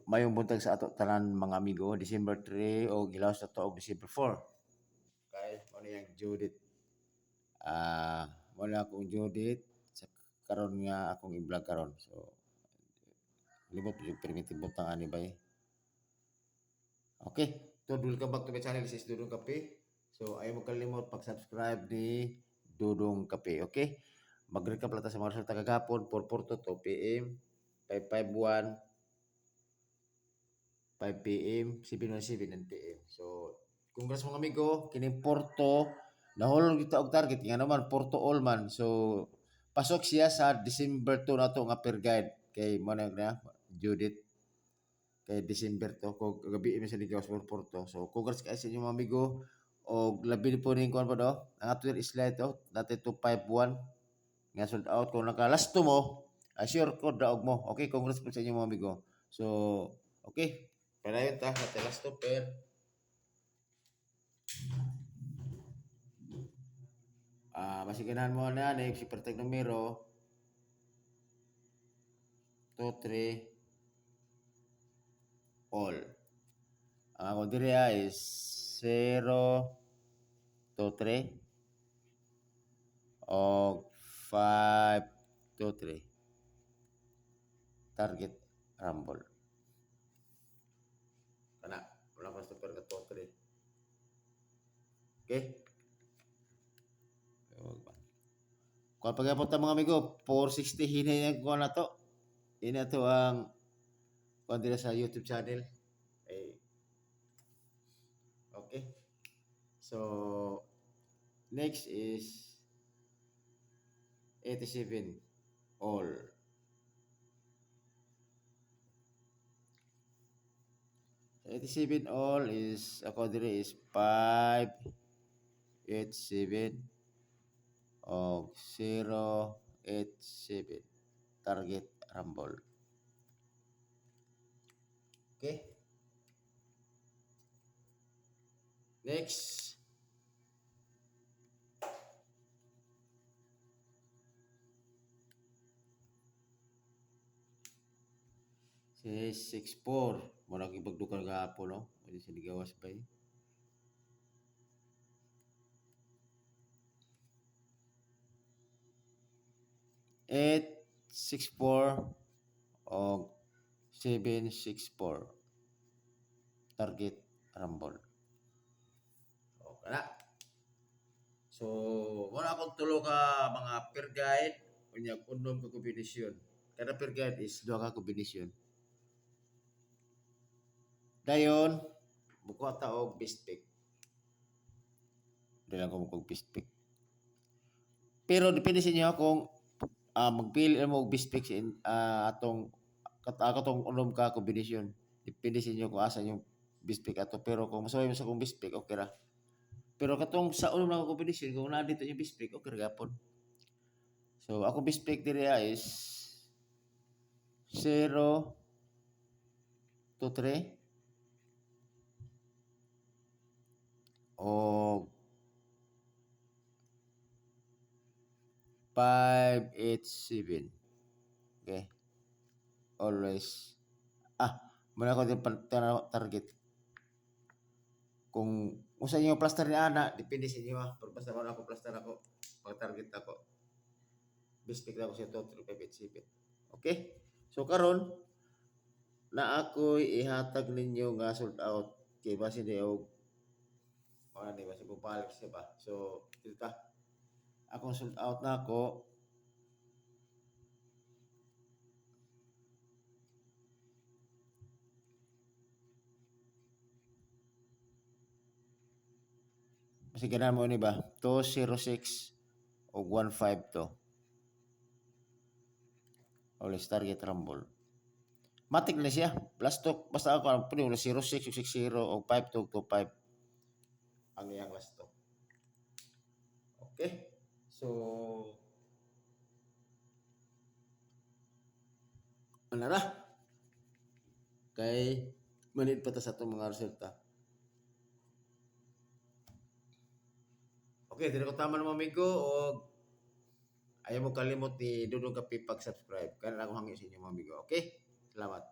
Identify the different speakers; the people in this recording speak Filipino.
Speaker 1: mayong buntag sa ato tanan mga amigo, December 3 o gilaw sa tuog December 4. Kay ano yang Judith. Wala akong Judith sa karon nga akong i-vlog karon. So limot yung primitive butang ani bay. Okay, so welcome back to my channel. This is Dudong Kape. So ayaw mo kalimot pag-subscribe ni Dudong Kape, okay? Mag-recap lang sa mga resulta kagapon 4:42 PM, 5:51 5 PM, 7:07 PM. So, congrats mga amigo, kining Porto, nahulog dito og target nga naman Porto all man. So, pasok siya sa December 2 na to nga per guide kay mo na Judith kay December to ko gabi mi sa ligaw sa Porto. So, congrats kay sa inyo mga amigo og labi po ning kuan pa do. Ang ato slide to, dati 251 nga sold out kung nakalasto mo, sure ko daog mo. Okay, congrats po sa inyo mga amigo. So, okay. Padayon ta sa last per masiganahan mo na ni si perteng numero 2 3 all. Ang ako diri is 0 2 3 o 5 2 3 target rumble. Kana wala pa super ka 2 3. Okay? Kung pagapon ta mga amigo, 460 hinay ko na to. Ina to ang kuan diri sa YouTube channel. Okay. So next is 87 all. 87 all is ako diri is 5 8 7 o 0 8 7 target rumble. Okay. Next. Si 64. Muna kipagdukal kahapon, no? Pwede sinigawas pa eh. Eight 6-4 o 7-6-4 target rumble. Okay na. So, wala akong tulo ka mga per guide unya unom ka kombinasyon. Kada per guide is duha ka kombinasyon. Dayon, buko ta og best pick. Dili ko mo best pick. Pero depende sa inyo kung magpili mo og best pick atong katong unom ka kombinasyon. Depende sa inyo kung asa yung best pick ato. Pero kung masaway mo sa kong best pick, okay ra. Pero katong sa unom na kombinasyon, kung na dito yung best pick, okay ra gapon. So, ako best pick diri is 0 2 3 o 5 8 7. Okay. Always muna ko din target. Kung usa niyo plaster ni ana, depende sa inyo ha. Pero basta wala ako plaster ako, pag-target ako. Best pick ako sa 2 3 5 8 7. Okay? So karon na ako'y ihatag ninyo nga sold out kay base di og wala di base bubalik siya ba. So dito ta. Akong sold out na ako. Kasi ganun mo ni ba? 206 o 152. Always target rumble. Matik na siya. Plus talk. Basta ako, ang pwede mo na 06, 60 o 5225. Ang iyang last talk. Okay. So, ano na? Kay, manid pa ta sa itong mga resulta. Okay, dito ko tama ng mga amigo o ayaw mo kalimot ni Dudong Kape pag-subscribe. Kaya na ako hangin sa inyo mga amigo. Okay? Salamat.